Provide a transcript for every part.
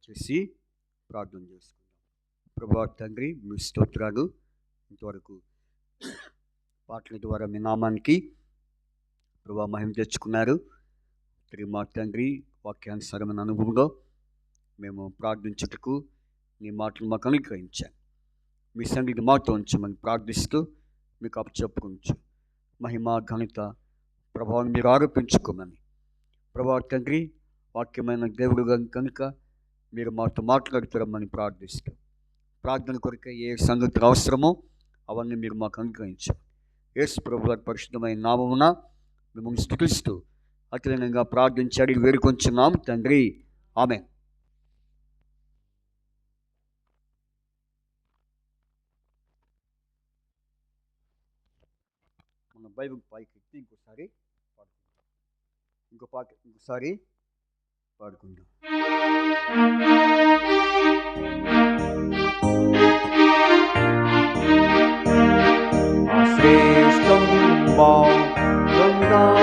చేసి ప్రార్థన చేసుకుందాం. ప్రభువా తండ్రి, మీ స్తోత్రాలు. ఇంతవరకు పాటల ద్వారా మీ నామానికి ప్రభువా మహిమ తెచ్చుకున్నారు. తిరిగి మా తండ్రి వాక్యానుసారమైన అనుభవంలో మేము ప్రార్థించుటకు నీ మాటలు మాకు అనుగ్రహించాను. మీ సన్నిధి మాతో ఉంచమని ప్రార్థిస్తూ మీకు అప్పచెప్పుకుంటూ మహిమ ఘనత ప్రభావం మీరు ఆరోపించుకోమని ప్రభువా తండ్రి వాక్యమైన దేవుడు కనుక మీరు మాతో మాట్లాడుతారమ్మని ప్రార్థిస్తూ ప్రార్థన కొరకు ఏ సంగతులు అవసరమో అవన్నీ మీరు మాకు అనుగ్రహించారు. యేసు ప్రభు వారి పరిశుద్ధమైన నామమున మిమ్మల్ని స్తుతిస్తూ అతినంగా ప్రార్థించాడు వేడుకొంచున్నాం తండ్రి, ఆమేన్. మన బైబిల్ పైకి ఎత్తి ఇంకోసారి పాడుకుందాం. శ్రేష్టం బాగుందాములు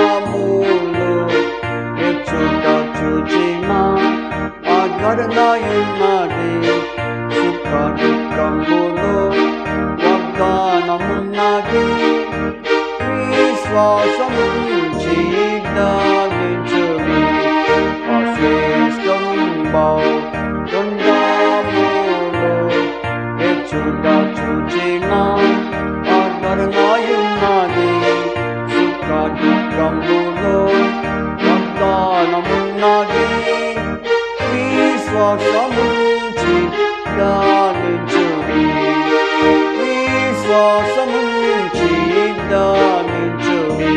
ఎచ్చుట చూచిన ఆదరణయున్నది సుఖ దుఃఖములు వాగ్దానమున్నది విశ్వాసముంచి దానించుడి. శ్రేష్టం బాగుందాములు ఎచ్చుట చూచిన ఆదరణయున్నది సుఖ దుఃఖములు వాగ్దానమున్నది విశ్వాసముంచి దానించుడి. విశ్వాసముంచి దానించుడి.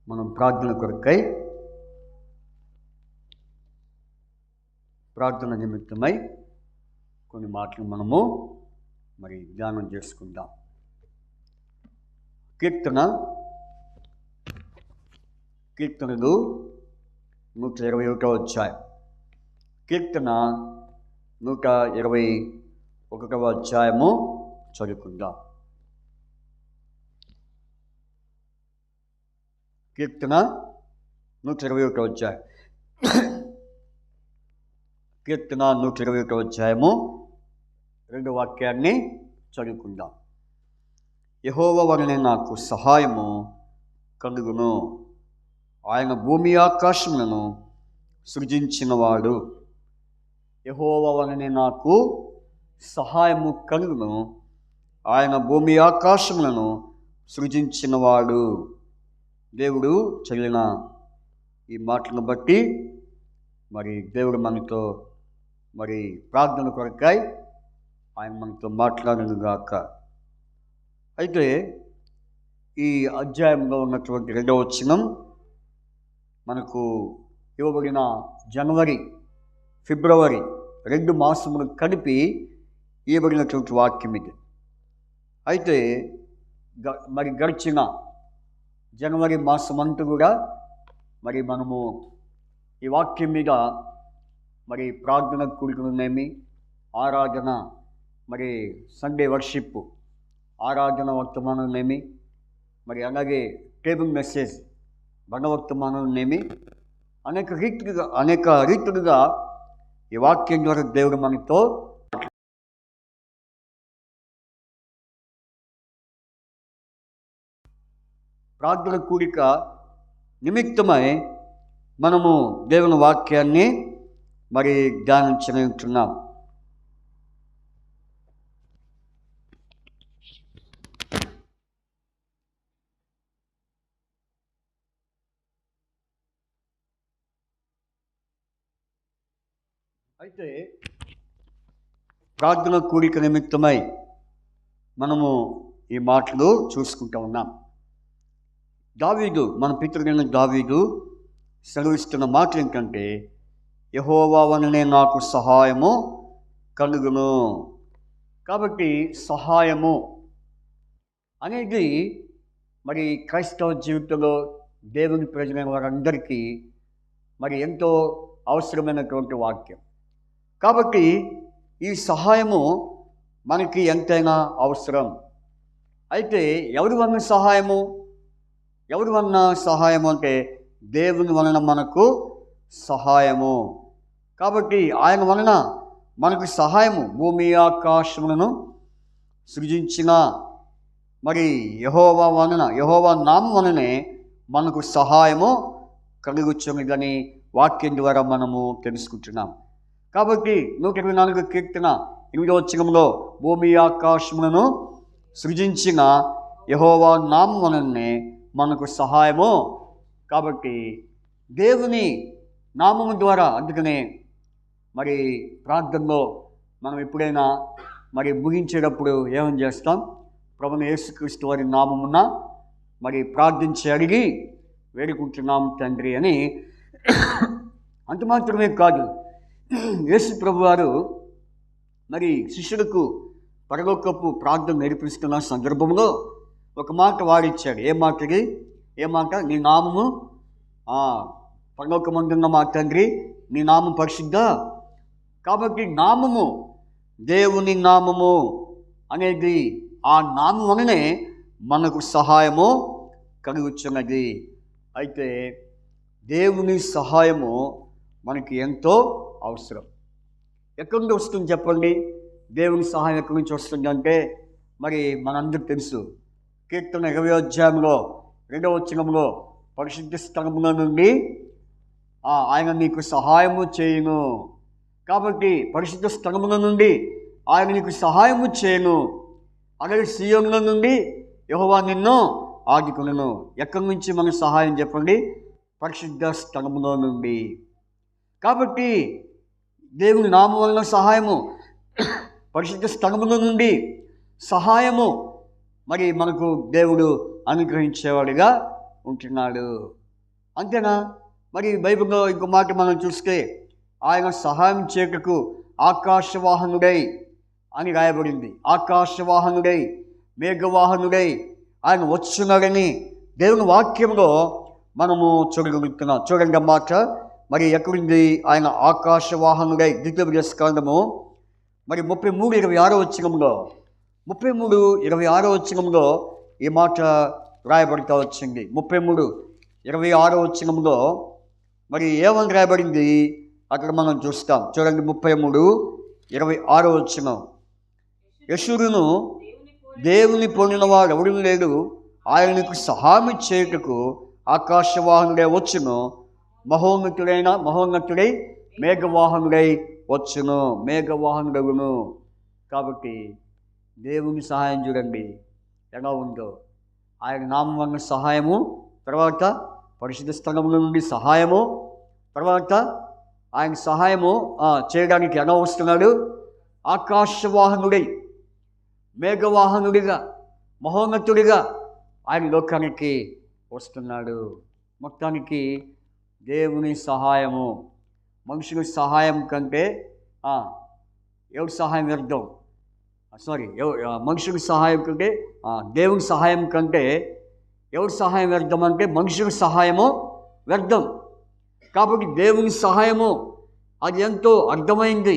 మనం ప్రార్థన నిమిత్తమై కొన్ని మాటలు మనము ధ్యానం చేసుకుందాం. కీర్తనలు 121వ అధ్యాయం. కీర్తన 121వ అధ్యాయము చదువుకుందాం. కీర్తన 121వ అధ్యాయం. కీర్తన 121వ అధ్యాయము 2వ వాక్యాన్ని చదువుకుందాం. యెహోవా వలన నాకు సహాయము కలుగును, ఆయన భూమి ఆకాశములను సృజించినవాడు. యెహోవా వలన నాకు సహాయము కలుగును, ఆయన భూమి ఆకాశములను సృజించినవాడు. దేవుడు చదివిన ఈ మాటలను బట్టి దేవుడు మనతో ప్రార్థన కొరకాయ ఆయన మనతో మాట్లాడనుగాక. అయితే ఈ అధ్యాయంలో ఉన్నటువంటి 2వ వచనం మనకు ఇవ్వబడిన జనవరి, ఫిబ్రవరి 2 మాసములు కలిపి ఇవ్వబడినటువంటి వాక్యం ఇది. అయితే గడిచిన జనవరి మాసం అంతా కూడా మనము ఈ వాక్యం మీద ప్రార్థన కూడుకునేమి, ఆరాధన సండే వర్షిప్ ఆరాధన వర్తమానమేమి, అలాగే టేబుల్ మెసేజ్ భగవర్తమానమేమి, అనేక రీతులుగా ఈ వాక్యం ద్వారా దేవుడు మనతో ప్రార్థన కూడిక నిమిత్తమై మనము దేవుని వాక్యాన్ని ధ్యానించుకుంటున్నాం. అయితే ప్రార్థన కూడిక నిమిత్తమై మనము ఈ మాటలు చూసుకుంటూ ఉన్నాం. దావీదు, మన పితరుడైన దావీదు సెలవిస్తున్న మాట ఏంటంటే, యెహోవా వలనే నాకు సహాయము కలుగును. కాబట్టి సహాయము అనేది క్రైస్తవ జీవితంలో దేవుని ప్రజలైన వారందరికీ ఎంతో అవసరమైనటువంటి వాక్యం. కాబట్టి ఈ సహాయము మనకి ఎంతైనా అవసరం. అయితే ఎవరి వలన సహాయము? ఎవరి వలన సహాయము అంటే దేవుని వలన మనకు సహాయము. కాబట్టి ఆయన వలన మనకు సహాయము. భూమి ఆకాశములను సృజించిన మరి యెహోవా వలన, యెహోవా నామం వలనే మనకు సహాయము కలుగుచున్నదని వాక్యం ద్వారా మనము తెలుసుకుంటున్నాం. కాబట్టి 124 కీర్తన 8వ వచనంలో భూమి ఆకాశములను సృజించిన యెహోవా నామం వలనే మనకు సహాయము. కాబట్టి దేవుని నామము ద్వారా, అందుకనే మరి ప్రార్థనలో మనం ఎప్పుడైనా మరి ముగించేటప్పుడు ఏమని చేస్తాం? ప్రభువైన యేసుక్రీస్తు వారి నామమున మరి ప్రార్థించి అడిగి వేడుకుంటున్నాం తండ్రి అని. అంత మాత్రమే కాదు, యేసు ప్రభువారు మరి శిష్యులకు పరలోకపు ప్రార్థన నేర్పిస్తున్న సందర్భంలో ఒక మాట వాడిచ్చాడు. ఏ మాట? నీ నామము పరలోకమందున్న మా తండ్రి, నీ నామం పరిశుద్ధ. కాబట్టి నామము, దేవుని నామము అనేది, ఆ నామం వలనే మనకు సహాయము కలుగుచున్నది. అయితే దేవుని సహాయము మనకి ఎంతో అవసరం. ఎక్కడి నుంచి వస్తుంది చెప్పండి? దేవుని సహాయం ఎక్కడి నుంచి వస్తుందంటే మరి మనందరికీ తెలుసు. కీర్తన 20వ అధ్యాయంలో 2వ వచనంలో పరిశుద్ధ స్థలముల నుండి ఆయన నీకు సహాయము చేయును. కాబట్టి పరిశుద్ధ స్థలముల నుండి ఆయన నీకు సహాయము చేయను. అలాగే సీయోనుల నుండి యెహోవా నిన్ను ఆదుకొనును. ఎక్కడి నుంచి మనకు సహాయం చెప్పండి? పరిశుద్ధ స్థలములో నుండి. కాబట్టి దేవుని నామం వలన సహాయము, పరిశుద్ధ స్థలముల నుండి సహాయము మరి మనకు దేవుడు అనుగ్రహించేవాడిగా ఉంటున్నాడు. అంతేనా? మరి బైబిల్లో ఇంకో మాట మనం చూస్తే ఆయన సహాయం చేయుటకు ఆకాశవాహనుడై అని రాయబడింది. ఆకాశవాహనుడై, మేఘవాహనుడై ఆయన వచ్చున్నాడని దేవుని వాక్యంలో మనము చూడగలుగుతున్నాం. చూడండి అన్నమాట. మరి ఎక్కడుంది ఆయన ఆకాశవాహనుడై? ద్వితీయోపదేశకాండము మరి 33:26 వచనంలో, 33:26 వచనంలో ఈ మాట రాయబడుతూ వచ్చింది. 33:26 వచనంలో మరి ఏమని రాయబడింది అక్కడ మనం చూస్తాం. చూడండి 33:26 వచనం. యెషూరును దేవుని పొందిన వాడు ఎవడు లేడు, ఆయనకు సహాయం చేయుటకు ఆకాశవాహనుడై వచ్చును, మహోన్నతుడై మేఘవాహనుడై వచ్చును, మేఘవాహనుడగును. కాబట్టి దేవుని సహాయం చూడండి ఎలా ఉందో. ఆయన నామం వలన సహాయము, తర్వాత పరిశుద్ధ స్థలముల నుండి సహాయము, తర్వాత ఆయన సహాయము చేయడానికి ఎలా వస్తున్నాడు? ఆకాశవాహనుడై, మేఘవాహనుడిగా, మహోన్నతుడిగా ఆయన లోకానికి వస్తున్నాడు. మొత్తానికి దేవుని సహాయము, మనుషుల సహాయం కంటే ఎవరి సహాయం వ్యర్థం? మనుషుల సహాయం కంటే దేవుని సహాయం కంటే ఎవరి సహాయం వ్యర్థం అంటే మనుషుల సహాయము వ్యర్థం. కాబట్టి దేవుని సహాయము అది ఎంతో అర్థమైంది,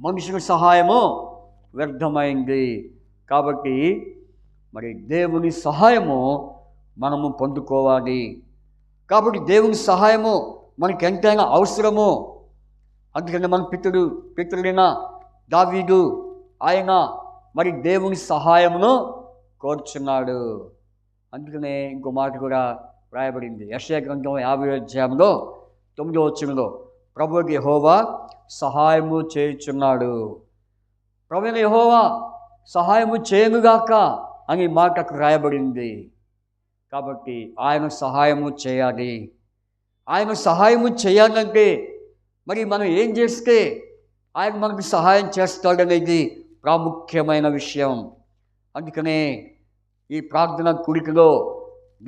మనుషుల సహాయము వ్యర్థమైంది. కాబట్టి మరి దేవుని సహాయము మనము పొందుకోవాలి. కాబట్టి దేవుని సహాయము మనకి ఎంతైనా అవసరము. అందుకని మన పితరుడైన దావీదు ఆయన మరి దేవుని సహాయమును కోరుచున్నాడు. అందుకనే ఇంకో మాట కూడా రాయబడింది యెషయా గ్రంథం 50వ అధ్యాయంలో 9వ వచనంలో, ప్రభువుకి యెహోవా సహాయము చేయుచున్నాడు. ప్రభువైన యెహోవా సహాయము చేయనుగాక అని మాటకు రాయబడింది. కాబట్టి ఆయన సహాయము చేయాలి. ఆయన సహాయము చేయాలంటే మరి మనం ఏం చేస్తే ఆయన మనకు సహాయం చేస్తాడనేది ప్రాముఖ్యమైన విషయం. అందుకనే ఈ ప్రార్థన కూడికలో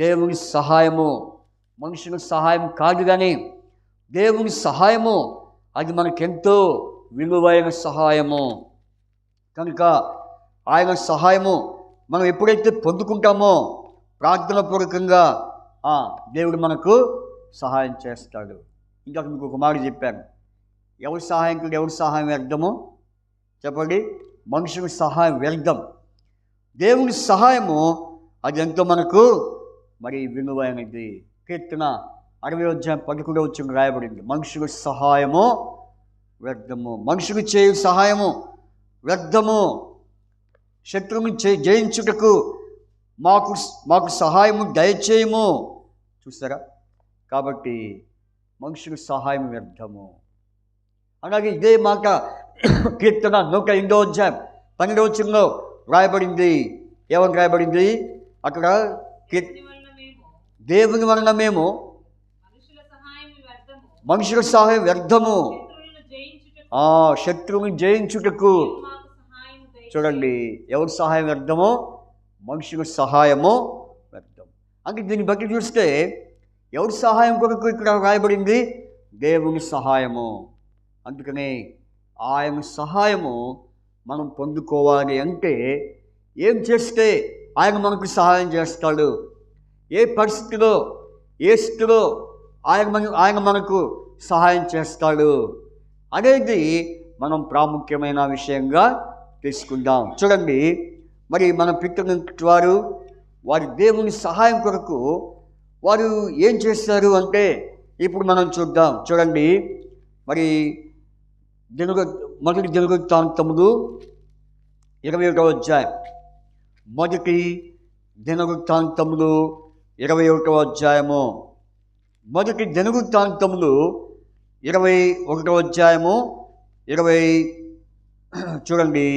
దేవుని సహాయము, మనుషుల సహాయం కాదు కానీ దేవుని సహాయము అది మనకెంతో విలువైన సహాయము. కనుక ఆయన సహాయము మనం ఎప్పుడైతే పొందుకుంటామో ప్రార్థన పూర్వకంగా దేవుడు మనకు సహాయం చేస్తాడు. ఇంకా మీకు ఒక మాట చెప్పాను, ఎవరి సహాయం వ్యర్థమో చెప్పండి? మనుషుల సహాయం వ్యర్థం. దేవుని సహాయము అది ఎంతో మనకు మరి విలువైనది. కీర్తన 60:11 రాయబడింది, మనుషుల సహాయము వ్యర్థము, మనుషులు చేయు సహాయము వ్యర్థము, శత్రువుని జయించుటకు మాకు సహాయము దయచేయము. చూసారా? కాబట్టి మనుషుల సహాయం వ్యర్థము. అలాగే ఇదే మాట కీర్తన 108:12 రాయబడింది. ఏమని రాయబడింది అక్కడ? దేవుని వలన మేము మనుషుల సహాయం వ్యర్థము, శత్రువుని జయించుటకు. చూడండి, ఎవరి సహాయం వ్యర్థమో? మనుషుల సహాయము వ్యర్థం. అంటే దీన్ని బట్టి చూస్తే ఎవరి సహాయం కొరకు ఇక్కడ రాయబడింది? దేవుని సహాయము. అందుకనే ఆయన సహాయము మనం పొందుకోవాలి అంటే ఏం చేస్తే ఆయన మనకు సహాయం చేస్తాడు, ఏ పరిస్థితిలో, ఏ స్థితిలో ఆయన మనకు సహాయం చేస్తాడు అనేది మనం ప్రాముఖ్యమైన విషయంగా తీసుకుందాం. చూడండి, మరి మన పితరులు వారి దేవుని సహాయం కొరకు వారు ఏం చేస్తారు అంటే ఇప్పుడు మనం చూద్దాం. చూడండి, మరి మొదటి దినవృత్తాంతములు 21వ అధ్యాయం, మొదటి దినవృత్తాంతములు 21వ అధ్యాయము, మొదటి దినవృత్తాంతములు 21వ అధ్యాయము 20 చూడండి,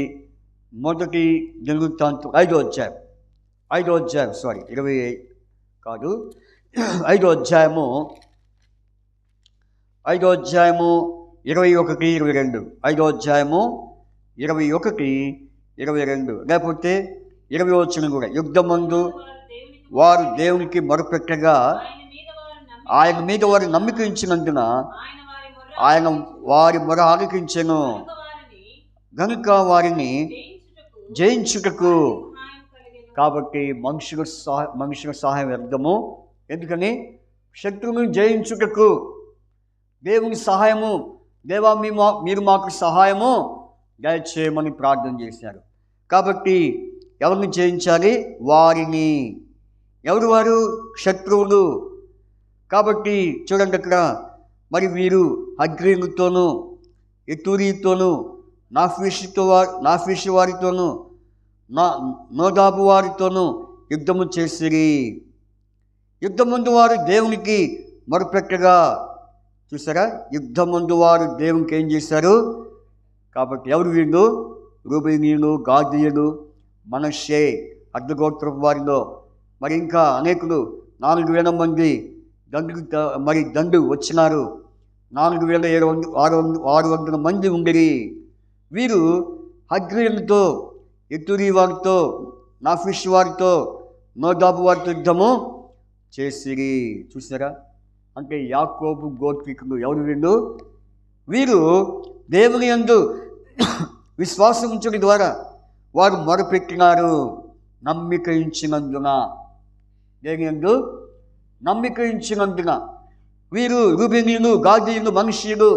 మొదటి దినవృత్తాంతం 5వ అధ్యాయం 20 కాదు 5వ అధ్యాయము 21-22, 5వ అధ్యాయము 21-22, లేకపోతే 20వ వచనం కూడా, యుద్ధమందు వారు దేవునికి మొరపెట్టగా ఆయన మీద వారు నమ్మిక ఉంచినందున ఆయన వారి మొర ఆలకించెను గనుక వారిని జయించుటకు. కాబట్టి మనుషుల సహాయం వ్యర్థము. ఎందుకని? శత్రువుని జయించుటకు దేవుని సహాయము, దేవా మీరు మాకు సహాయము దయచేయమని ప్రార్థన చేశారు. కాబట్టి ఎవరిని జయించాలి? వారిని. ఎవరు వారు? శత్రువులు. కాబట్టి చూడండి అక్కడ, మరి వీరు అగ్రీయులతోనూ ఎతూరీతోనూ నాఫీషు వారితోనూ నోదాబు వారితోనూ యుద్ధము చేసిరి. యుద్ధమందు వారు దేవునికి మొరపెట్టగా. చూసారా? యుద్ధమందు వారు దేవునికి ఏం చేశారు? కాబట్టి ఎవరు వీళ్ళు? రూబేనీయులు, గాదీయులు, మనష్షే, అర్థగోత్రపు వారిలో మరి ఇంకా అనేకులు 4,000 మంది దండు వచ్చినారు. 4,600 మంది ఉండిరి. వీరు హగ్రీయులతో, ఎతూరీ వారితో, నాఫీష్ వారితో, నోదాబు వారితో యుద్ధము చేసిరి. చూసారా? అంటే యాకోబు గోత్రికులు. ఎవరు వీళ్ళు? వీరు దేవుని యందు విశ్వాసం ఉంచడం ద్వారా వారు మొరపెట్టినారు నమ్మిక ఉంచినందున. దేవుని యందు నమ్మిక ఉంచినందున వీరు రూబేనీయులు, గాదీయులు, మనష్షీయులు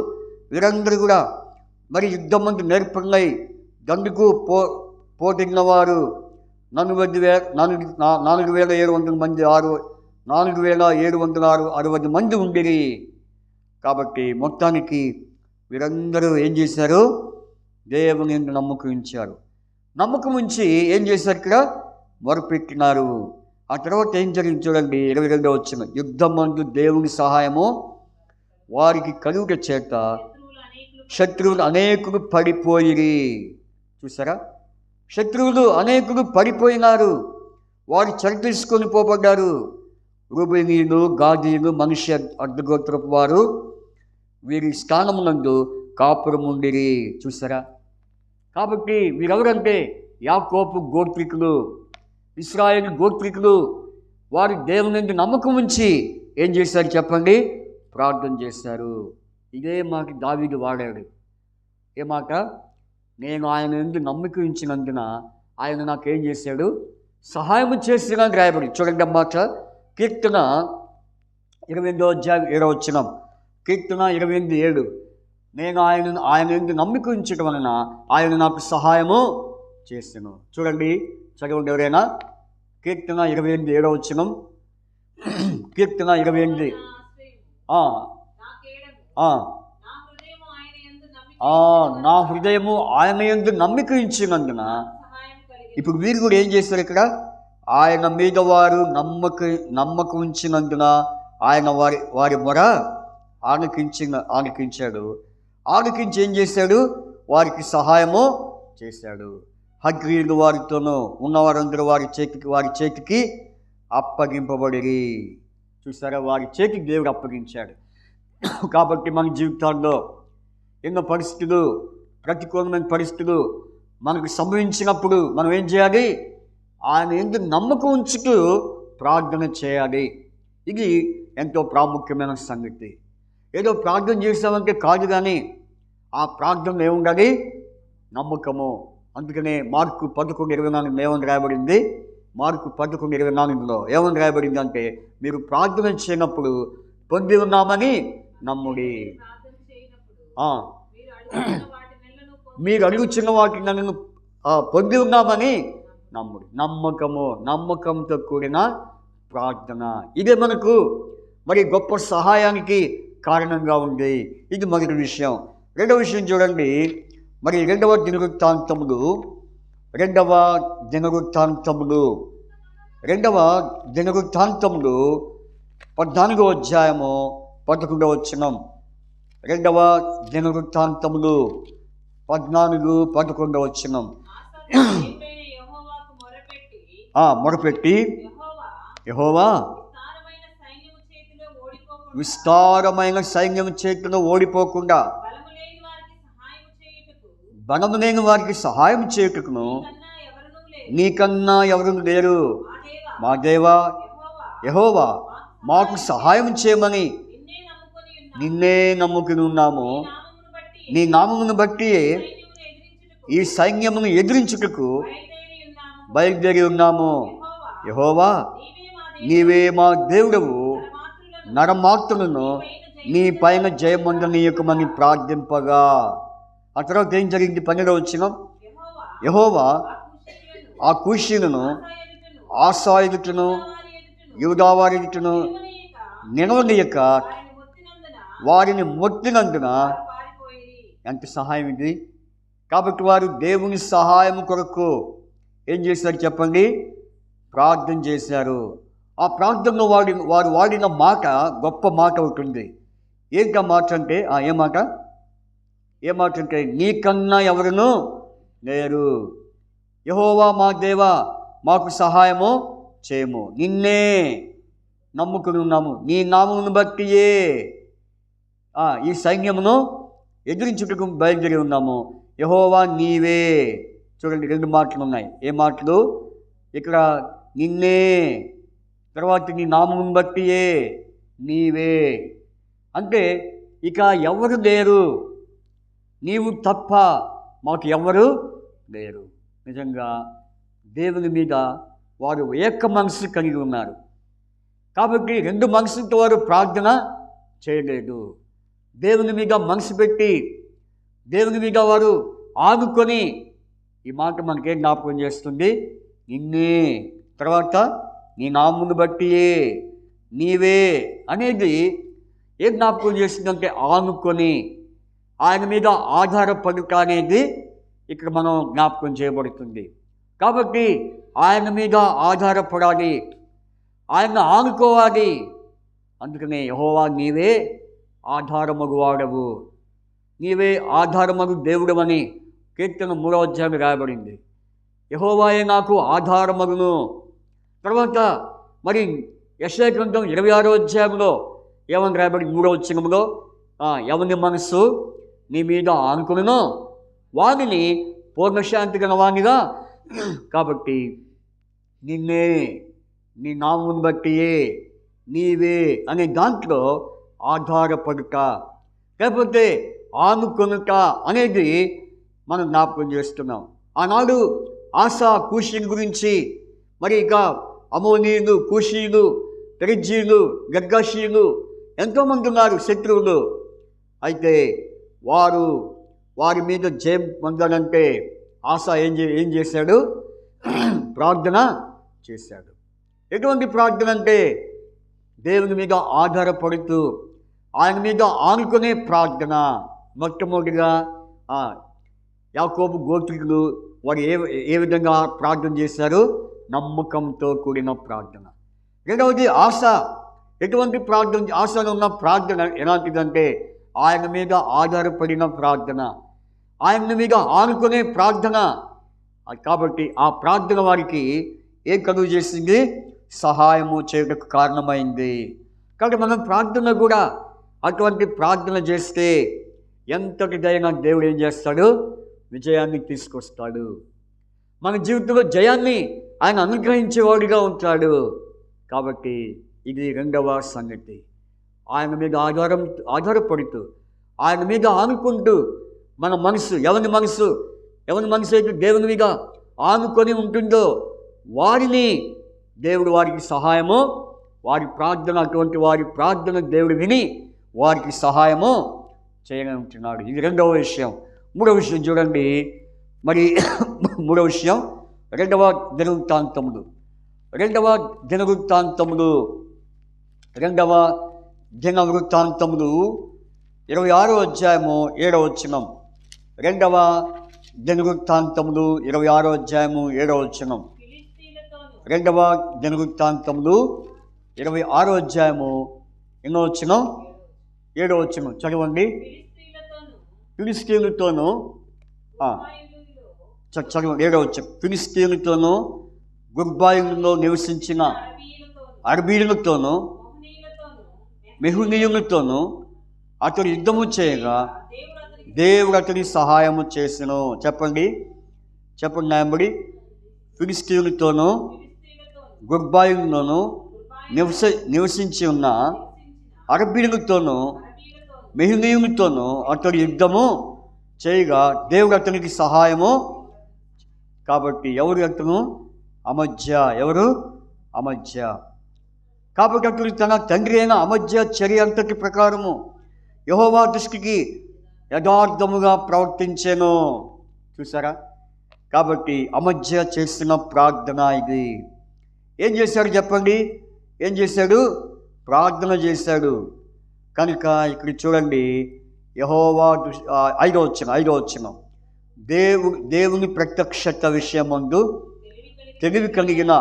వీరందరూ కూడా మరి యుద్ధమందు నేర్పరులై దండుకు పోటీన్నవారు 4,700 మంది 4,760 మంది ఉండిరి. కాబట్టి మొత్తానికి వీరందరూ ఏం చేశారు? దేవుని యందు నమ్మకం ఉంచారు. నమ్మకం ఉంచి ఏం చేశారు? ఇక్కడ మొరపెట్టినారు. ఆ తర్వాత ఏం జరిగింది చూడండి, 22వ వచనం, యుద్ధమందు దేవుని సహాయము వారికి కలుగుట చేత శత్రువులు అనేకులు పడిపోయిరి. చూసారా? శత్రువులు అనేకులు పడిపోయినారు, వారు చెర తీసుకొని పోబడ్డారు. రూబేనీయులు, గాదీయులు, మనష్షే అర్థగోత్రపు వారు వీరి స్థానమునందు కాపురం ఉండిరి. చూసారా? కాబట్టి వీరెవరంటే యాకోబు గోత్రికులు, ఇశ్రాయేలు గోత్రికులు. వారు దేవుని యందు నమ్మకం ఉంచి ఏం చేశారు చెప్పండి? ప్రార్థన చేశారు. ఇదే మాట దావీదు వాడాడు. ఏ మాట? నేను ఆయన యందు నమ్మకం ఉంచినందున ఆయన నాకేం చేశాడు? సహాయం చేసినని రాయబడి. చూడండి అన్నమాట, కీర్తన 28వ అధ్యాయం 7వ వచనం, కీర్తన 28:7, నేను ఆయన యందు నమ్మకం ఉంచడం వలన ఆయన నాకు సహాయము చేసాను. చూడండి, చదవండి ఎవరైనా. కీర్తన 28:7. కీర్తన 28. నా హృదయము ఆయన యందు నమ్మిక ఉంచినందున. ఇప్పుడు వీరు కూడా ఏం చేస్తారు ఇక్కడ? ఆయన మీద వారు నమ్మకం ఉంచినందున ఆయన వారి మొర ఆలకించాడు. ఆలకించి ఏం చేశాడు? వారికి సహాయము చేశాడు. హగ్రీయులు వారితోనూ ఉన్నవారందరూ వారి చేతికి అప్పగింపబడిరి. చూసారా, వారి చేతికి దేవుడు అప్పగించాడు. కాబట్టి మన జీవితాల్లో ఎన్నో పరిస్థితులు, ప్రతికూలమైన పరిస్థితులు మనకు సంభవించినప్పుడు మనం ఏం చేయాలి? ఆయన ఎందుకు నమ్మకం ఉంచుతూ ప్రార్థన చేయాలి. ఇది ఎంతో ప్రాముఖ్యమైన సంగతి. ఏదో ప్రార్థన చేసామంటే కాదు, కానీ ఆ ప్రార్థనలో ఏముండాలి? నమ్మకము. అందుకనే మార్కు 11:24 ఏమని రాయబడింది? మార్కు 11:24 ఏమని రాయబడింది అంటే, మీరు ప్రార్థన చేయనప్పుడు పొంది ఉన్నామని నమ్ముడి. మీరు అడుగుచున్న వాటిని నన్ను పొంది ఉన్నామని నమ్ముడి. నమ్మకంతో కూడిన ప్రార్థన. ఇదే మనకు మరి గొప్ప సహాయానికి కారణంగా ఉంది. ఇది మొదటి విషయం. రెండవ విషయం చూడండి. మరి రెండవ దినవృత్తాంతములు 14వ అధ్యాయము 11వ వచనం. రెండవ దినవృత్తాంతములు 14-11 వచనం. మొరపెట్టి యెహోవా విస్తారమైన సైన్యం చేతిలో ఓడిపోకుండా బలము లేని వారికి సహాయం చేయుటకును నీకన్నా ఎవరు లేరు. మా దేవా యెహోవా, మాకు సహాయం చేయమని నిన్నే నమ్ముకుని ఉన్నాము. నీ నామమును బట్టి ఈ సైన్యమును ఎదిరించుటకు బయలుదేరి ఉన్నాము. యెహోవా, నీవే మా దేవుడవు. నరమాత్రులను నీ పైన జయమందనీయకమని ప్రార్థింపగా. ఆ తర్వాత ఏం జరిగింది? 12వ వచనం. యెహోవా ఆ కూషీలను ఆసా ఎదుటను యూదావారి ఎదుటను నిలవనీయక వారిని మొత్తినందున. ఎంత సహాయం ఇది! కాబట్టి వారు దేవుని సహాయం కొరకు ఏం చేశారు చెప్పండి? ప్రార్థన చేశారు. ఆ ప్రార్థనలో వారు వాడిన మాట గొప్ప మాట ఉంటుంది. ఏంటా మాట అంటే? ఏ మాట అంటే, నీకన్నా ఎవరును లేరు. యెహోవా మా దేవా, మాకు సహాయము చేయము. నిన్నే నమ్ముకుని ఉన్నాము. నీ నామమును బట్టియే ఈ సైన్యమును ఎదిరించుటకు బయలుదేరి ఉన్నాము. యెహోవా నీవే. చూడండి, 2 మాటలు ఉన్నాయి. ఏ మాటలు? ఇక్కడ నిన్నే, తర్వాత నీ నామమును బట్టియే, నీవే. అంటే ఇక ఎవరు లేరు, నీవు తప్ప మాకు ఎవరు లేరు. నిజంగా దేవుని మీద వారు ఏక మనసు కలిగి ఉన్నారు. కాబట్టి 2 మనసులతో వారు ప్రార్థన చేయలేదు. దేవుని మీద మనసు పెట్టి దేవుని మీద వారు ఆనుకొని, ఈ మాట మనకేం జ్ఞాపకం చేస్తుంది? నిన్నే, తర్వాత నీ నామమును బట్టియే, నీవే అనేది ఏం జ్ఞాపకం చేస్తుందంటే ఆనుకొని, ఆయన మీద ఆధారపడుట అనేది ఇక్కడ మనం జ్ఞాపకం చేయబడుతుంది. కాబట్టి ఆయన మీద ఆధారపడాలి, ఆయన ఆనుకోవాలి. అందుకనే యెహోవా నీవే ఆధారమగు వాడవు, నీవే ఆధారమగు దేవుడవని కీర్తన 3వ అధ్యాయం రాయబడింది. యెహోవాయే నాకు ఆధారమగును. తర్వాత మరి యెషయా గ్రంథం 26వ అధ్యాయంలో ఏమని రాయబడింది? 3వ వచనంలో, ఎవని మనస్సు నీ మీద ఆనుకును వారిని పూర్ణశాంతి గలవానిగా. కాబట్టి నిన్నే, నీ నామమును బట్టియే, నీవే అనే దాంట్లో ఆధారపడుట, లేకపోతే ఆనుకొనుట అనేది మనం జ్ఞాపకం చేస్తున్నాం. ఆనాడు ఆసా కూషీల గురించి, మరి ఇక అమోనీయులు, కూషీలు, పెరిజీలు, గర్గాషీలు ఎంతోమంది ఉన్నారు శత్రువులు. అయితే వారి మీద జయం పొందాలంటే ఆసా ఏం చేశాడు? ప్రార్థన చేశాడు. ఎటువంటి ప్రార్థన అంటే దేవుని మీద ఆధారపడుతూ ఆయన మీద ఆనుకునే ప్రార్థన. మొట్టమొదటిగా యాకోబు గోత్రికులు వారు ఏ విధంగా ప్రార్థన చేశారు? నమ్మకంతో కూడిన ప్రార్థన. రెండవది ఆశ. ఎటువంటి ప్రార్థన? ఆశలో ఉన్న ప్రార్థన ఎలాంటిదంటే ఆయన మీద ఆధారపడిన ప్రార్థన, ఆయన మీద ఆనుకునే ప్రార్థన. కాబట్టి ఆ ప్రార్థన వారికి ఏం కలుగు చేసింది? సహాయము చేయడానికి కారణమైంది. కాబట్టి మనం ప్రార్థన కూడా అటువంటి ప్రార్థన చేస్తే ఎంతటిదైనా దేవుడు ఏం చేస్తాడు? విజయాన్ని తీసుకొస్తాడు. మన జీవితంలో జయాన్ని ఆయన అనుగ్రహించేవాడిగా ఉంటాడు. కాబట్టి ఇది రెండవ సంగతి. ఆయన మీద ఆధారపడుతూ ఆయన మీద ఆనుకుంటూ మన మనసు, ఎవరి మనసు అయితే దేవుని మీద ఆనుకొని ఉంటుందో వారిని దేవుడు వారికి సహాయము, వారి ప్రార్థన, అటువంటి వారి ప్రార్థన దేవుడు విని వారికి సహాయము చేయగలుగుతున్నాడు. ఇది రెండవ విషయం. మూడవ విషయం చూడండి. మరి మూడవ విషయం రెండవ దినవృత్తాంతములు 26వ అధ్యాయము 7వ వచనం. రెండవ దినవృత్తాంతములు 26వ అధ్యాయము 7వ వచనం. రెండవ దినవృత్తాంతములు 26వ అధ్యాయము ఎన్నో వచనం? 7వ వచనం చదవండి. ఫిలిష్తీయులతోనూ చదవండి. 7వ వచనం. ఫిలిష్తీయులతోనూ గుర్బాయిలో నివసించిన అరబీలతోనూ మెహునీయులతోనూ అతడు యుద్ధము చేయగా దేవుడు అతని సహాయము చేసెను. చెప్పండి నాయబడి. ఫిలిష్తీయులతోనూ గుర్బాయిలోనూ నివసించి ఉన్న అరబీలతోనూ మెహునీయులతోనూ అతడు యుద్ధము చేయగా దేవుడు అతనికి సహాయము. కాబట్టి ఎవరు అతను? అమజ్య. ఎవరు? అమజ్య. కాబట్టి అతడు తన తండ్రి అయిన అమజ్య చర్య అంతటి ప్రకారము యెహోవా దృష్టికి యథార్థముగా ప్రవర్తించెను. చూసారా? కాబట్టి అమజ్య చేస్తున్న ప్రార్థన ఇది. ఏం చేశాడు చెప్పండి? ఏం చేశాడు? ప్రార్థన చేశాడు. కనుక ఇక్కడ చూడండి, యెహోవా 5వ వచనం. దేవుని ప్రత్యక్షత విషయమందు తెలివి కలిగిన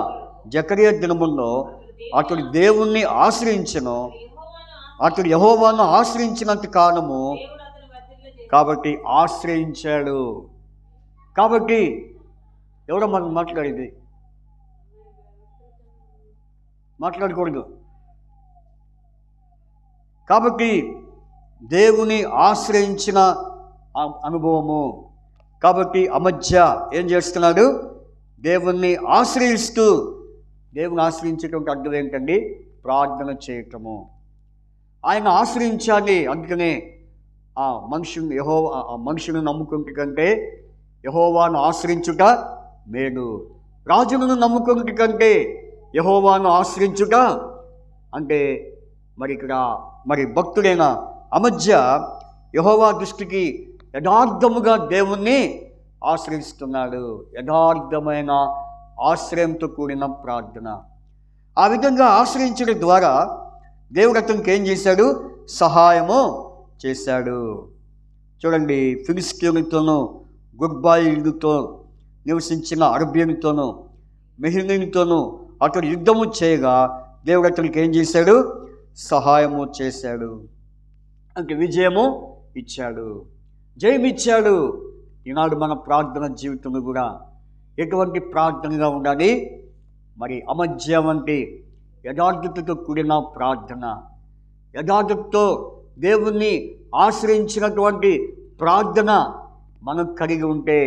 జకరియా దినముల్లో అతడు దేవుణ్ణి ఆశ్రయించెను. అతడు యెహోవాను ఆశ్రయించినంత కారణము కాబట్టి ఆశ్రయించాడు. కాబట్టి ఎవరో మనం మాట్లాడకూడదు. కాబట్టి దేవుని ఆశ్రయించిన అనుభవము. కాబట్టి అమజ్య ఏం చేస్తున్నాడు? దేవుణ్ణి ఆశ్రయిస్తూ. దేవుని ఆశ్రయించటం అర్థం ఏంటండి? ప్రార్థన చేయటము. ఆయన ఆశ్రయించాలి. అందుకనే మనుషులను నమ్ముకుంటే కంటే యెహోవాను ఆశ్రయించుట మేలు. రాజులను నమ్ముకుంటే కంటే యెహోవాను ఆశ్రయించుట అంటే మరి భక్తుడైన అమజ్య యెహోవా దృష్టికి యథార్థముగా దేవుణ్ణి ఆశ్రయిస్తున్నాడు. యథార్థమైన ఆశ్రయంతో కూడిన ప్రార్థన. ఆ విధంగా ఆశ్రయించడం ద్వారా దేవుడు అతనికి ఏం చేశాడు? సహాయము చేశాడు. చూడండి, ఫిలిష్తీయులతోనూ గుర్బాయిలతో నివసించిన అరబీలతోనూ మెహునీయులతోనూ అతడు యుద్ధము చేయగా దేవుడు అతనికి ఏం చేశాడు? సహాయము చేశాడు. అంటే విజయము ఇచ్చాడు, జయం ఇచ్చాడు. ఈనాడు మన ప్రార్థన జీవితంలో కూడా ఎటువంటి ప్రార్థనగా ఉండాలి? మరి అమజ్య వంటి యథార్థతతో కూడిన ప్రార్థన, యథార్థతతో దేవుణ్ణి ఆశ్రయించినటువంటి ప్రార్థన మనం కలిగి ఉంటే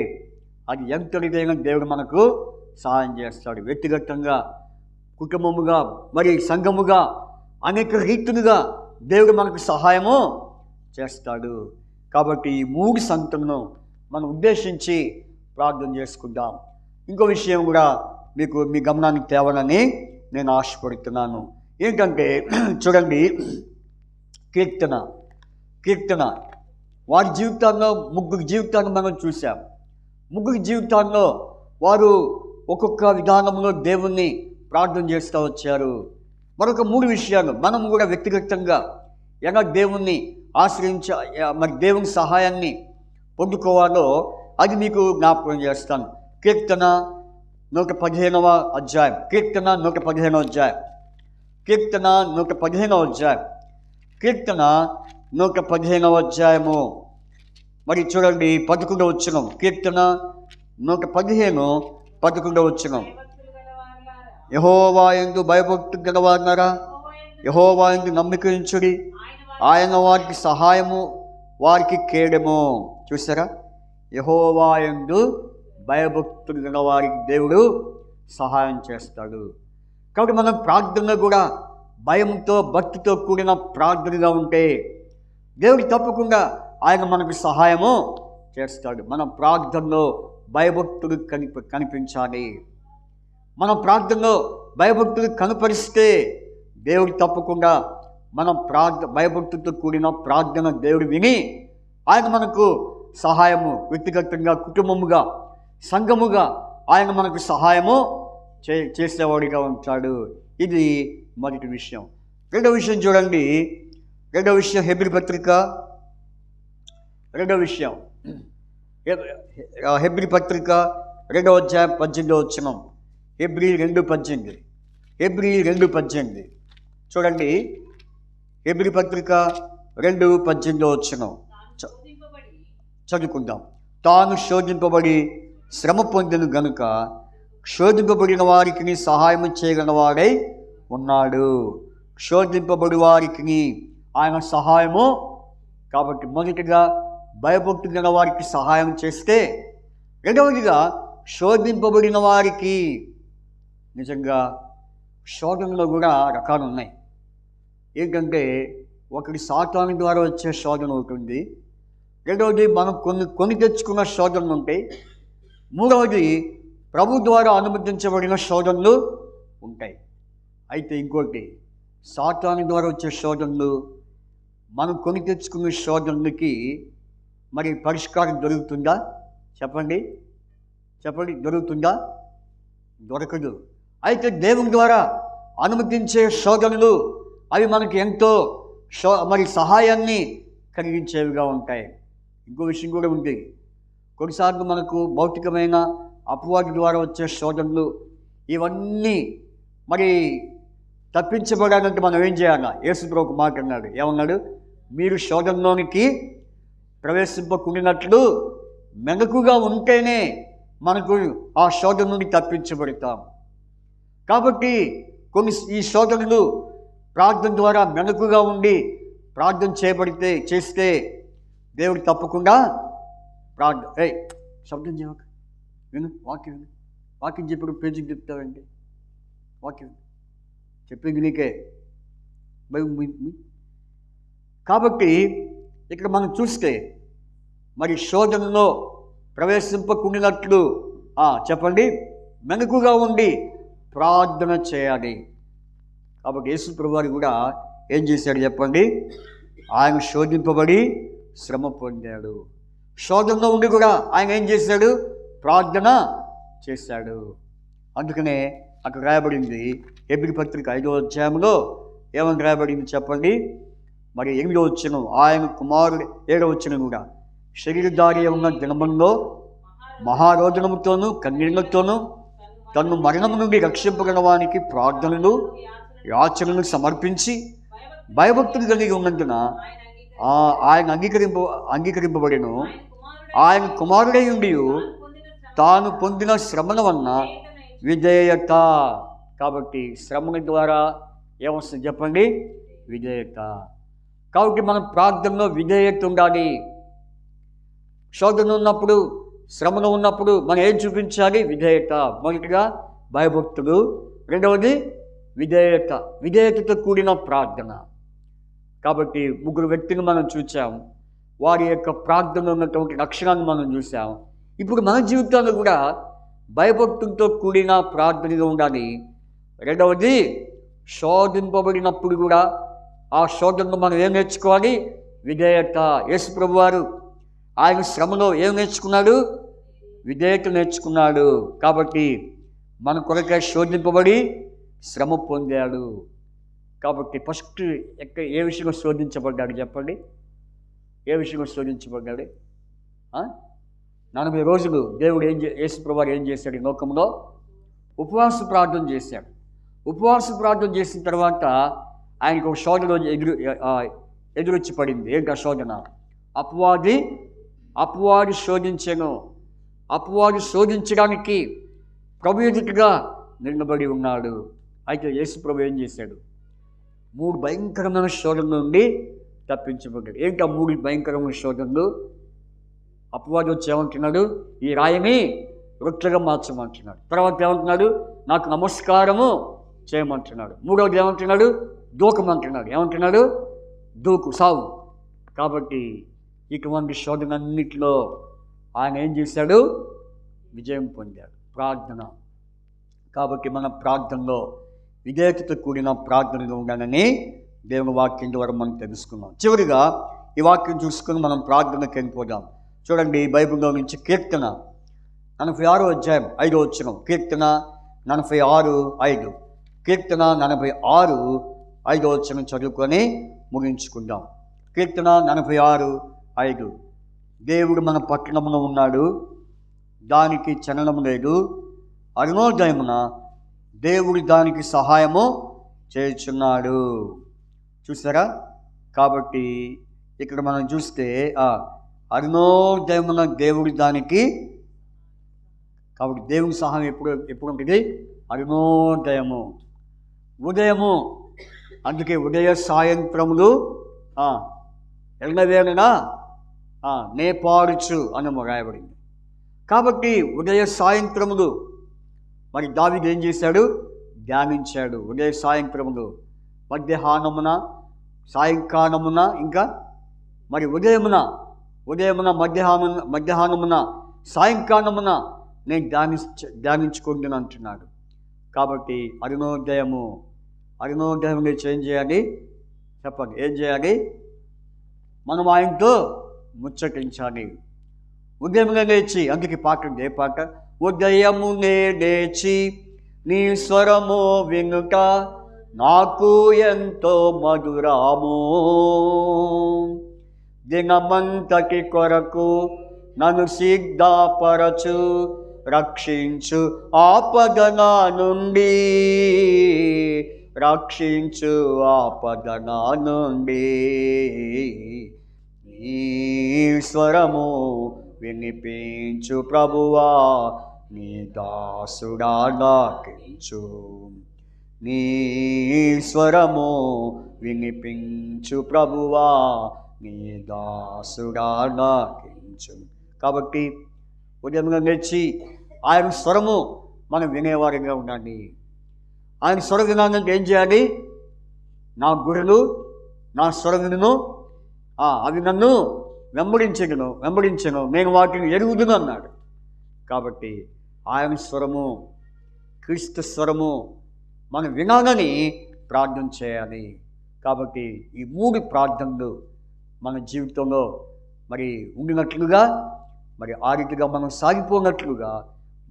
అది ఎంతటిదైనా దేవుడు మనకు సహాయం చేస్తాడు. వ్యక్తిగతంగా, కుటుంబముగా, మరి సంఘముగా, అనేక రీతులుగా దేవుడు మనకు సహాయము చేస్తాడు. కాబట్టి ఈ 3 సంగతులను మనం ఉద్దేశించి ప్రార్థన చేసుకుందాం. ఇంకో విషయం కూడా మీ గమనానికి తేవాలని నేను ఆశపడుతున్నాను. ఏంటంటే చూడండి, కీర్తన వారి జీవితాల్లో 3 జీవితాన్ని మనం చూసాం. 3 జీవితాల్లో వారు ఒక్కొక్క విధానంలో దేవుణ్ణి ప్రార్థన చేస్తూ వచ్చారు. మరొక 3 విషయాలు మనం కూడా వ్యక్తిగతంగా ఎలా దేవుణ్ణి మరి దేవుని సహాయాన్ని పొందుకోవాలో అది మీకు జ్ఞాపకం చేస్తాను. కీర్తన 115వ అధ్యాయం, కీర్తన 115వ అధ్యాయం, కీర్తన 115వ అధ్యాయం, కీర్తన 115వ అధ్యాయము. మరి చూడండి 11వ వచనం, కీర్తన 115:11 వచనం. యెహోవా యందు భయభక్తి గలవారులారా, యెహోవా యందు నమ్మిక ఉంచుడి, ఆయన వారికి సహాయము, వారికి కేడము. చూసారా, యెహోవా యందు భయభక్తులు గల వారికి దేవుడు సహాయం చేస్తాడు. కాబట్టి మనం ప్రార్థనలో కూడా భయంతో భక్తితో కూడిన ప్రార్థనగా ఉంటే దేవుడు తప్పకుండా ఆయన మనకు సహాయము చేస్తాడు. మన ప్రార్థనలో భయభక్తులు కనిపించాలి. మన ప్రార్థనలో భయభక్తులు కనపరిస్తే దేవుడు తప్పకుండా మనం భయభక్తులతో కూడిన ప్రార్థన దేవుడు విని ఆయన మనకు సహాయము, వ్యక్తిగతంగా, కుటుంబముగా, సంఘముగా ఆయన మనకు సహాయము చేసేవాడిగా ఉంటాడు. ఇది మొదటి విషయం. రెండవ విషయం చూడండి, రెండవ విషయం హెబ్రీ పత్రిక, రెండవ విషయం హెబ్రీ పత్రిక 2వ అధ్యాయం 18వ వచనం. హెబ్రీ 2:18, హెబ్రీ 2:18 చూడండి. హెబ్రీ పత్రిక 2:18 వచనం చదువుకుందాం. తాను శోధింపబడి శ్రమ పొందిన గనుక శోధింపబడిన వారికి సహాయం చేయగలవాడై ఉన్నాడు. శోధింపబడి వారికి ఆయన సహాయము. కాబట్టి మొదటిగా భయభక్తి గల వారికి సహాయం చేస్తే, రెండవదిగా శోధింపబడిన వారికి. నిజంగా శోధనలో కూడా రకాలు ఉన్నాయి. ఏంటంటే ఒకటి సాతాను ద్వారా వచ్చే శోధన ఉంటుంది, రెండవది మనం కొని తెచ్చుకున్న శోధనలు ఉంటాయి, మూడవది ప్రభు ద్వారా అనుమతించబడిన శోధనలు ఉంటాయి. అయితే ఇంకోటి సాతాను ద్వారా వచ్చే శోధనలు, మనం కొని తెచ్చుకున్న శోధనలకి మరి పరిష్కారం దొరుకుతుందా? చెప్పండి, దొరుకుతుందా? దొరకదు. అయితే దేవుని ద్వారా అనుమతించే శోధనలు అవి మనకి ఎంతో మరి సహాయాన్ని కలిగించేవిగా ఉంటాయి. ఇంకో విషయం కూడా ఉంది. కొన్నిసార్లు మనకు భౌతికమైన అపవాది ద్వారా వచ్చే శోధనలు ఇవన్నీ మరి తప్పించబడాలంటే మనం ఏం చేయాలా? యేసు ప్రభు ఒక మాట అన్నాడు. ఏమన్నాడు? మీరు శోధనలోనికి ప్రవేశింపకుండినట్లు మెలకుగా ఉంటేనే మనకు ఆ శోధన నుండి తప్పించబడతాం. కాబట్టి ఈ శోధనలు ప్రార్థన ద్వారా మెలకుగా ఉండి ప్రార్థన చేస్తే దేవుడు తప్పకుండా శబ్దం చేయక విను, వాక్యం చెప్పి పేజీకి చెప్తావండి. వాక్యం చెప్పింది నీకే. కాబట్టి ఇక్కడ మనం చూస్తే మరి శోధనలో ప్రవేశింపకుండినట్లు చెప్పండి, మెలకుగా ఉండి ప్రార్థన చేయాలి. కాబట్టి యేసు ప్రభువారు కూడా ఏం చేశాడు చెప్పండి? ఆయన శోధింపబడి శ్రమ పొందాడు. శోధనలో ఉండి కూడా ఆయన ఏం చేశాడు? ప్రార్థన చేశాడు. అందుకనే అక్కడ రాయబడింది హెబ్రీ పత్రిక 5వ అధ్యాయంలో ఏమని రాయబడింది చెప్పండి? మరి 8వ వచనం, ఆయన కుమారుడు 7వ వచనం కూడా, శరీరధారి ఉన్న దినముల్లో మహారోదనముతోనూ కన్నీళ్లతోనూ తను మరణం నుండి రక్షింపగలవానికి ప్రార్థనలు యాచనలు సమర్పించి భయభక్తులు కలిగి ఉన్నందున ఆయన అంగీకరింపబడెను. ఆయన కుమారుడై ఉండి తాను పొందిన శ్రమల వలన విధేయత. కాబట్టి శ్రమల ద్వారా ఏమొస్తుంది చెప్పండి? విధేయత. కాబట్టి మనం ప్రార్థనలో విధేయత ఉండాలి. శోధన ఉన్నప్పుడు, శ్రమలో ఉన్నప్పుడు మనం ఏం చూపించాలి? విధేయత. మొదటిగా భయభక్తులు, రెండవది విధేయతతో కూడిన ప్రార్థన. కాబట్టి 3 వ్యక్తులు మనం చూసాం, వారి యొక్క ప్రార్థనలో ఉన్నటువంటి లక్షణాన్ని మనం చూసాం. ఇప్పుడు మన జీవితాల్లో కూడా భయభక్తులతో కూడిన ప్రార్థనగా ఉండాలి. రెండవది శోధింపబడినప్పుడు కూడా ఆ శోధనలో మనం ఏం నేర్చుకోవాలి? విధేయత. యేసు ప్రభువారు ఆయన శ్రమలో ఏం నేర్చుకున్నాడు? విధేయత నేర్చుకున్నాడు. కాబట్టి మన కొరకై శోధింపబడి శ్రమ పొందాడు. కాబట్టి ఫస్ట్ ఏ విషయంగా శోధించబడ్డాడు చెప్పండి? ఏ విషయంగా శోధించబడ్డాడు? 40 రోజులు దేవుడు యేసుప్రభువారు ఏం చేశాడు? ఈ లోకంలో ఉపవాస ప్రార్థన చేశాడు. ఉపవాస ప్రార్థన చేసిన తర్వాత ఆయనకు ఒక శోధన ఎదురొచ్చి పడింది. ఏంటి ఆ శోధన? అపవాది శోధించెను. అపవాది శోధించడానికి ప్రభు ఎదుటిగా నిలబడి ఉన్నాడు. అయితే యేసుప్రభు ఏం చేశాడు? 3 భయంకరమైన శోధనల నుండి తప్పించబడ్డాడు. ఏంటి ఆ 3 భయంకరమైన శోధనలు? అపవాది వచ్చి ఏమంటున్నాడు? ఈ రాయిని రొట్టెగా మార్చమంటున్నాడు. తర్వాత ఏమంటున్నాడు? నాకు నమస్కారము చేయమంటున్నాడు. మూడవది ఏమంటున్నాడు? దూకమంటున్నాడు. ఏమంటున్నాడు? దూకు, సావు. కాబట్టి ఇటువంటి శోధనన్నిటిలో ఆయన ఏం చేశాడు? విజయం పొందాడు. ప్రార్థన. కాబట్టి మన ప్రార్థనలో విధేయతతో కూడిన ప్రార్థనగా ఉండాలని దేవుని వాక్యం ద్వారా మనం తెలుసుకున్నాం. చివరిగా ఈ వాక్యం చూసుకుని మనం ప్రార్థనకి వెళ్ళిపోదాం. చూడండి, బైబిల్లో నుంచి కీర్తన 46వ అధ్యాయం 5వ వచనం. కీర్తన 46:5. కీర్తన 46:5వ వచనం చదువుకొని ముగించుకుందాం. కీర్తన 46:5. దేవుడు మన పట్టణంలో ఉన్నాడు, దానికి చలనం లేదు. అరుణోదయమున దేవుడు దానికి సహాయము చేయుచున్నాడు. చూసారా? కాబట్టి ఇక్కడ మనం చూస్తే అరుణోదయమున దేవుడు దానికి, కాబట్టి దేవుని సహాయం ఎప్పుడు ఉంటుంది? అరుణోదయము, ఉదయము. అందుకే ఉదయ సాయంత్రములు ఎల్లవేళలా నేపాడుచు అని రాయబడింది. కాబట్టి ఉదయ సాయంత్రములు మరి దావీదు ఏం చేశాడు? ధ్యానించాడు. ఉదయ సాయంత్రములు, మధ్యాహ్నమున, సాయంకాలమున, ఇంకా మరి ఉదయమున, మధ్యాహ్నమున, సాయంకాలమున నేను ధ్యానించుకుంటాను అంటున్నాడు. కాబట్టి అరుణోదయం లేచి ఏం చేయాలి? చెప్పండి, ఏం చేయాలి? మనం ఆయనతో ముచ్చటించాలి. ఉదయమునే లేచి, అందుకే పాట, ఏ పాట? ఉదయమునే లేచి నీ స్వరము వినుట నాకు ఎంతో మధురాము. దినమంతటి కొరకు నన్ను సిద్ధపరచు, రక్షించు ఆపదన నుండి, రక్షించు ఆపదన నుండి. నీ స్వరము వినిపించు ప్రభువా, నీ దాసుడా నాకించు. నీ స్వరము వినిపించు ప్రభువా, నీ దాసుడా నాకించు. కాబట్టి ఉదయంగా లేచి ఆయన స్వరము మనం వినేవారిగా ఉండాలి. ఆయన స్వరం వినాలంటే ఏం చేయాలి? నా గురులు నా స్వరమును అవి నన్ను వెంబడించను, నేను వాటిని ఎరుగుదును అన్నాడు. కాబట్టి ఆయన స్వరము, క్రీస్తు స్వరము మనం వినాలని ప్రార్థన చేయాలి. కాబట్టి ఈ 3 ప్రార్థనలు మన జీవితంలో మరి ఉండినట్లుగా, మరి ఆ రీతిగా మనం సాగిపోయినట్లుగా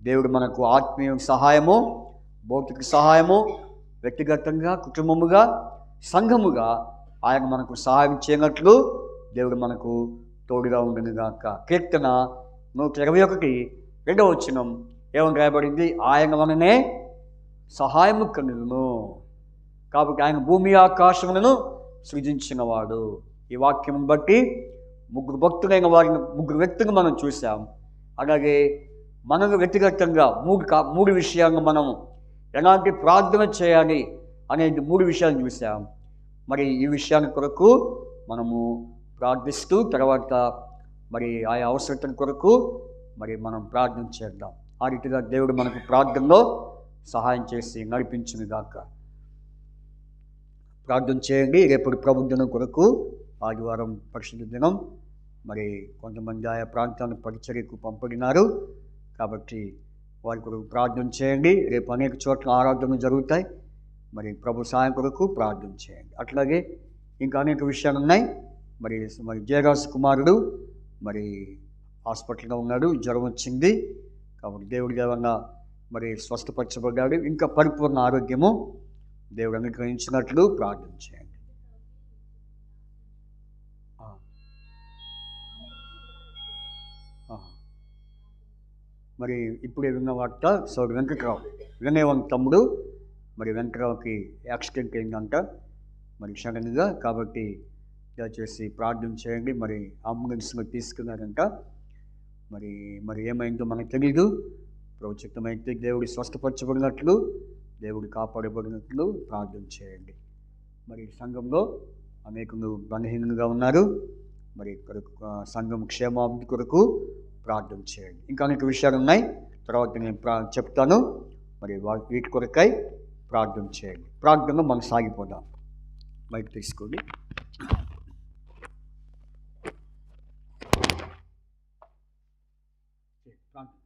దేవుడు మనకు ఆత్మీయ సహాయము, భౌతిక సహాయము, వ్యక్తిగతంగా, కుటుంబముగా, సంఘముగా ఆయన మనకు సహాయం చేయనట్లు దేవుడు మనకు తోడుగా ఉండునుగాక. కీర్తన 121:2వ వచనం ఏమని రాయబడింది? ఆయన మననే సహాయము కనును. కాబట్టి ఆయన భూమి ఆకాశములను సృజించినవాడు. ఈ వాక్యం బట్టి 3 భక్తులైన వారిని, 3 వ్యక్తులు మనం చూసాం. అలాగే మనకు వ్యక్తిగతంగా 3 విషయాలను మనము ఎలాంటి ప్రార్థన చేయాలి అనేది 3 విషయాలు చూసాం. మరి ఈ విషయాల కొరకు మనము ప్రార్థిస్తూ తర్వాత మరి ఆయా అవసరతల కొరకు మరి మనం ప్రార్థన చేద్దాం. ఆ రీతిగా దేవుడు మనకు ప్రార్థనలో సహాయం చేసి నడిపించునుగాక. ప్రార్థన చేయండి. రేపటి ప్రభుదినం కొరకు ఆదివారం పరిశుద్ధ దినం. మరి కొంతమంది ఆయా ప్రాంతాలను పరిచర్యకు పంపడినారు. కాబట్టి వారి కొరకు ప్రార్థన చేయండి. రేపు అనేక చోట్ల ఆరాధనలు జరుగుతాయి. మరి ప్రభు సాయం కొరకు ప్రార్థన చేయండి. అట్లాగే ఇంకా అనేక విషయాలు ఉన్నాయి. మరి జయరాజు కుమారుడు మరి హాస్పిటల్లో ఉన్నాడు, జ్వరం వచ్చింది. కాబట్టి దేవుడి దేవన్న మరి స్వస్థపరచబడ్డాడు. ఇంకా పరిపూర్ణ ఆరోగ్యము దేవుడు అనుగ్రహించినట్లు ప్రార్థన చేయండి. మరి ఇప్పుడే విన్న వార్త సోదరు వెంకట్రావు వినయవంత తమ్ముడు, మరి వెంకట్రావుకి యాక్సిడెంట్ అయిందంట మరి సడన్గా. కాబట్టి దయచేసి ప్రార్థన చేయండి. మరి అంబులెన్స్లో తీసుకున్నారంట. మరి మరి ఏమైందో మనకు తెలీదు. ప్రభుత్వమైతే దేవుడు స్వస్థపరచబడినట్లు, దేవుడు కాపాడబడినట్లు ప్రార్థన చేయండి. మరి సంఘంలో అనేకులు బలహీనంగా ఉన్నారు. మరి సంఘం క్షేమాభివృద్ధి కొరకు ప్రార్థన చేయండి. ఇంకా అనేక విషయాలు ఉన్నాయి, తర్వాత నేను చెప్తాను. మరి వీటి కొరకై ప్రార్థన చేయండి. ప్రార్థనలో మనం సాగిపోదాం. బయట తీసుకోండి. ప్రార్థన